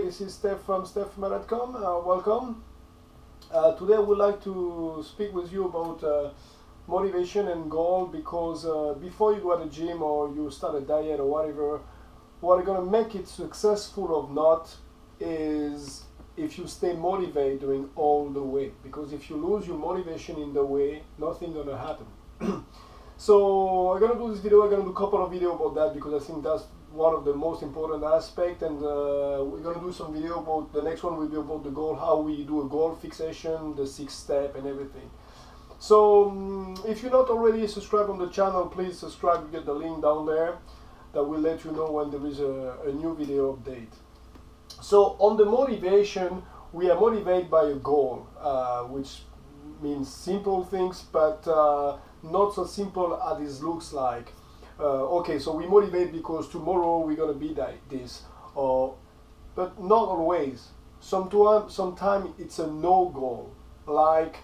this is Steph from stephma.com. Welcome. Today I would like to speak with you about motivation and goal, because before you go to the gym or you start a diet or whatever, what are going to make it successful or not is if you stay motivated during all the way. Because if you lose your motivation in the way, nothing going to happen. So I'm going to do this video, I'm going to do a couple of videos about that, because I think that's one of the most important aspects, and we're going to do some video about, the next one will be about the goal, how we do a goal fixation, the 6 step and everything. So if you're not already subscribed on the channel, please subscribe. You get the link down there that will let you know when there is a new video update. So on the motivation, we are motivated by a goal, which means simple things, but not so simple as this looks like. Okay, so we motivate because tomorrow we're gonna be like this, but not always. Sometimes it's a no goal, like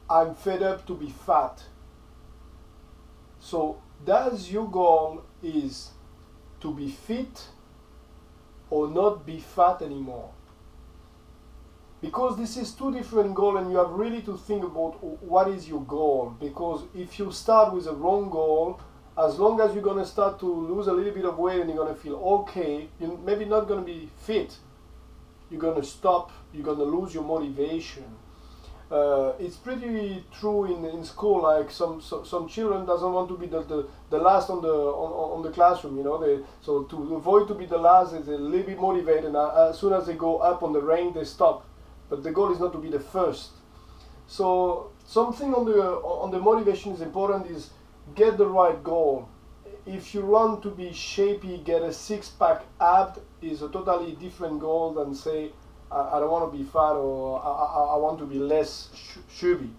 I'm fed up to be fat. So does your goal is to be fit or not be fat anymore? Because this is 2 different goals, and you have really to think about what is your goal. Because if you start with a wrong goal, as long as you're going to start to lose a little bit of weight and you're going to feel okay, you're maybe not going to be fit. You're going to stop, you're going to lose your motivation. It's pretty true in school, like some children doesn't want to be the last on the classroom, you know. So to avoid to be the last, they're a little bit motivated, and as soon as they go up on the rank, they stop. But the goal is not to be the first. So something on the motivation is important, is get the right goal. If you want to be shapy, get a 6-pack abs is a totally different goal than say I don't want to be fat, or I want to be less chubby.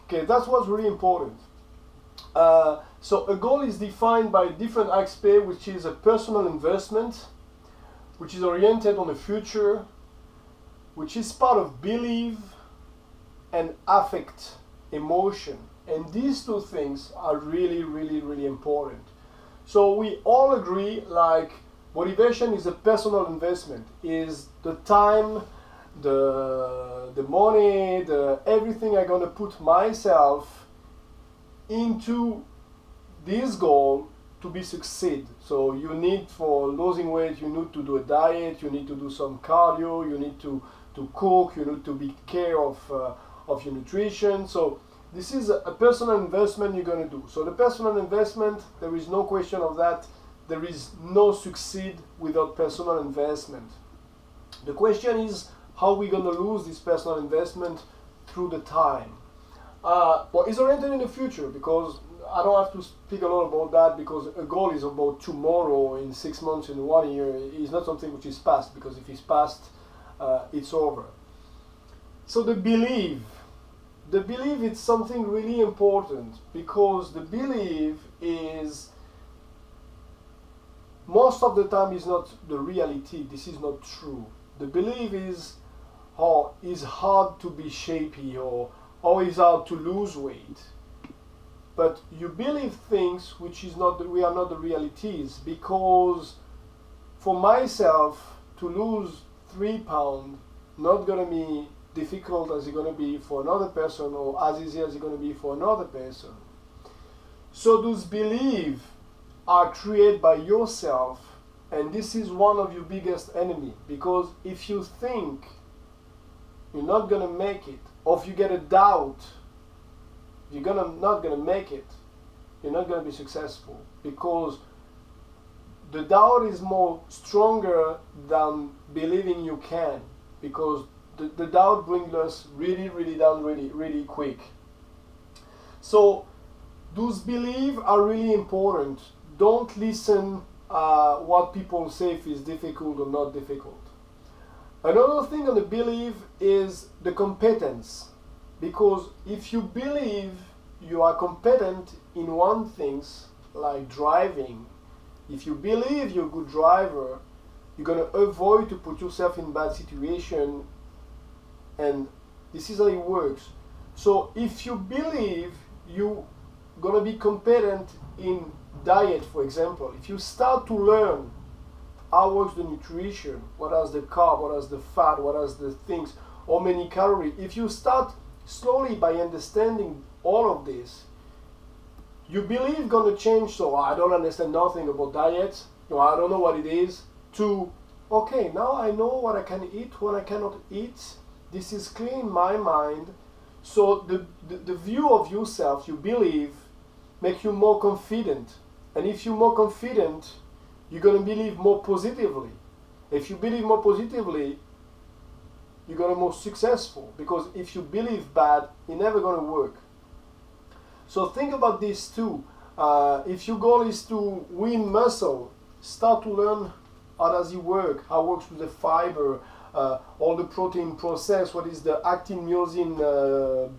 Okay, that's what's really important. So a goal is defined by different aspects, which is a personal investment, which is oriented on the future, which is part of belief and affect, emotion. And these 2 things are really, really, really important. So we all agree, like, motivation is a personal investment, is the time, the money, everything I'm gonna put myself into this goal to be succeed. So you need, for losing weight, you need to do a diet, you need to do some cardio, you need to cook, you need to be care of your nutrition. So this is a personal investment you're going to do. So the personal investment, there is no question of that. There is no succeed without personal investment. The question is how we're going to lose this personal investment through the time. But it's oriented in the future, because I don't have to speak a lot about that, because a goal is about tomorrow, in 6 months, in 1 year. It's not something which is past, because if it's past, it's over. So the belief is something really important, because the belief is, most of the time, is not the reality. This is not true. The belief is, oh, it's hard to be shapy, or it's hard to lose weight. But you believe things which is not, we are not the realities. Because for myself to lose 3 pounds, not gonna be difficult as it's gonna be for another person, or as easy as it's gonna be for another person. So those beliefs are created by yourself, and this is one of your biggest enemy. Because if you think you're not gonna make it, or if you get a doubt you're not gonna make it, you're not gonna be successful, because the doubt is more stronger than believing you can. Because the doubt brings us really, really down, really, really quick. So those beliefs are really important. Don't listen what people say if it's difficult or not difficult. Another thing on the belief is the competence. Because if you believe you are competent in one thing, like driving, if you believe you're a good driver, you're going to avoid to put yourself in bad situation, and this is how it works. So if you believe you're going to be competent in diet, for example, if you start to learn how works the nutrition, what is the carb, what is the fat, what is the things, how many calories. If you start slowly by understanding all of this, your belief gonna change. So I don't understand nothing about diet, I don't know what it is, to okay, now I know what I can eat, what I cannot eat. This is clear in my mind. So the view of yourself, you believe, make you more confident. And if you're more confident, you're going to believe more positively. If you believe more positively, you're going to be more successful. Because if you believe bad, it's never going to work. So think about this too. If your goal is to win muscle, start to learn how does it work, how it works with the fiber, all the protein process, what is the actin-myosin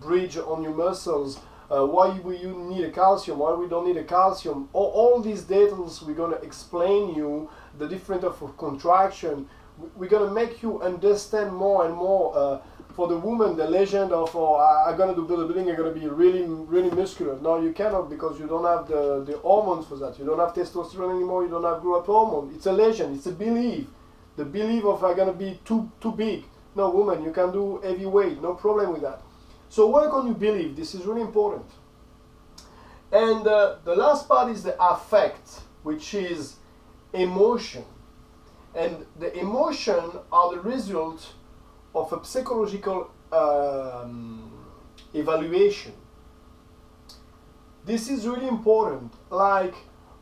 bridge on your muscles, why you need a calcium, why we don't need a calcium. All these details we're going to explain you, the different of contraction. We're going to make you understand more and more. For the woman, the legend of I'm going to do bodybuilding, I'm going to be really muscular. No, you cannot, because you don't have the hormones for that. You don't have testosterone anymore, you don't have growth hormone. It's a legend, it's a belief. The belief of I'm going to be too big. No, woman, you can do heavy weight, no problem with that. So work on your belief, this is really important. And the last part is the affect, which is emotion. And the emotion are the result of a psychological evaluation. This is really important. Like,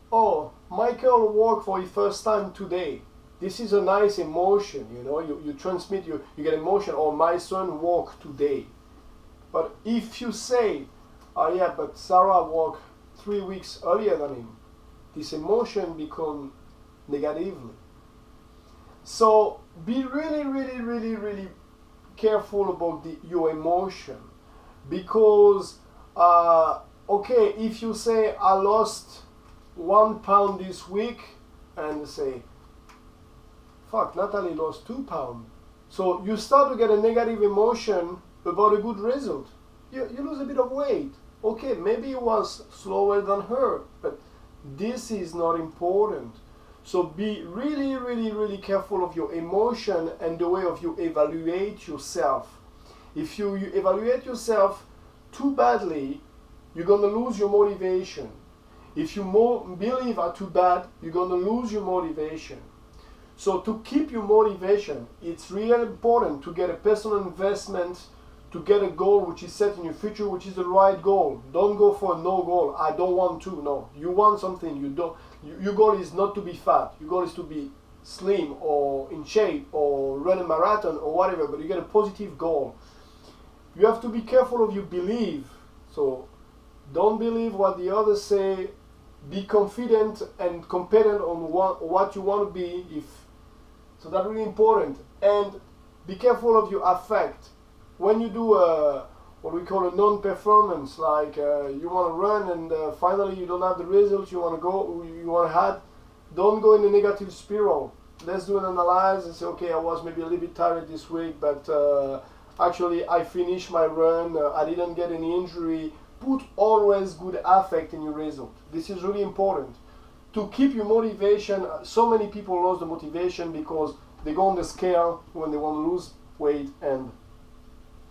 oh, Michael walked for the first time today. This is a nice emotion, you transmit, you get emotion. Or my son walked today. But if you say, oh yeah, but Sarah walked 3 weeks earlier than him, this emotion becomes negatively. So be really careful about your emotion, because okay, if you say I lost 1 pound this week, and say, fuck, Natalie lost 2 pounds, so you start to get a negative emotion about a good result. You lose a bit of weight. Okay, maybe it was slower than her, but this is not important. So be really careful of your emotion and the way of you evaluate yourself. If you evaluate yourself too badly, you're going to lose your motivation. If you believe are too bad, you're going to lose your motivation. So to keep your motivation, it's really important to get a personal investment, to get a goal which is set in your future, which is the right goal. Don't go for a no goal. I don't want to. No, you want something. You don't. Your goal is not to be fat. Your goal is to be slim or in shape or run a marathon or whatever. But you get a positive goal. You have to be careful of your belief. So don't believe what the others say. Be confident and competent on what you want to be. So that's really important. And be careful of your affect. When you do what we call a non-performance, like you want to run and finally you don't have the results you want to have, don't go in a negative spiral. Let's do an analysis and say, okay, I was maybe a little bit tired this week, but actually I finished my run, I didn't get any injury. Put always good affect in your result. This is really important. To keep your motivation, so many people lose the motivation because they go on the scale when they want to lose weight and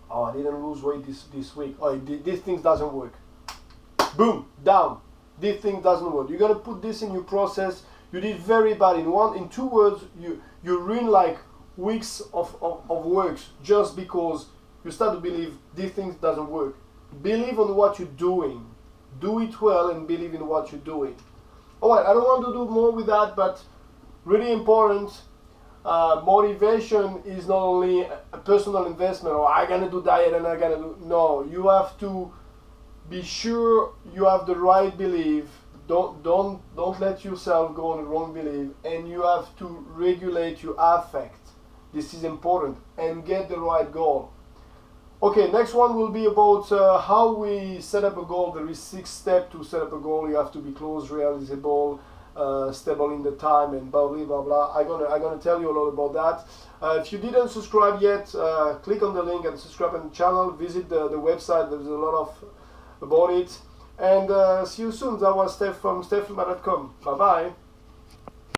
oh, I didn't lose weight this week. Oh, this thing doesn't work. Boom, down. This thing doesn't work. You're gonna put this in your process. You did very bad. In 2 words, you ruin like weeks of works just because you start to believe this thing doesn't work. Believe on what you're doing. Do it well and believe in what you're doing. Alright, I don't want to do more with that, but really important. Motivation is not only a personal investment, or I'm gonna do diet and I'm gonna do. No, you have to be sure you have the right belief. Don't let yourself go on the wrong belief, and you have to regulate your affect. This is important, and get the right goal. Okay, next one will be about how we set up a goal. There is 6 steps to set up a goal. You have to be close, realizable, stable in the time, and blah blah blah. I'm gonna tell you a lot about that. If you didn't subscribe yet, click on the link and subscribe on the channel. Visit the website. There's a lot about it. And see you soon. That was Steph from StephLima.com. Bye bye.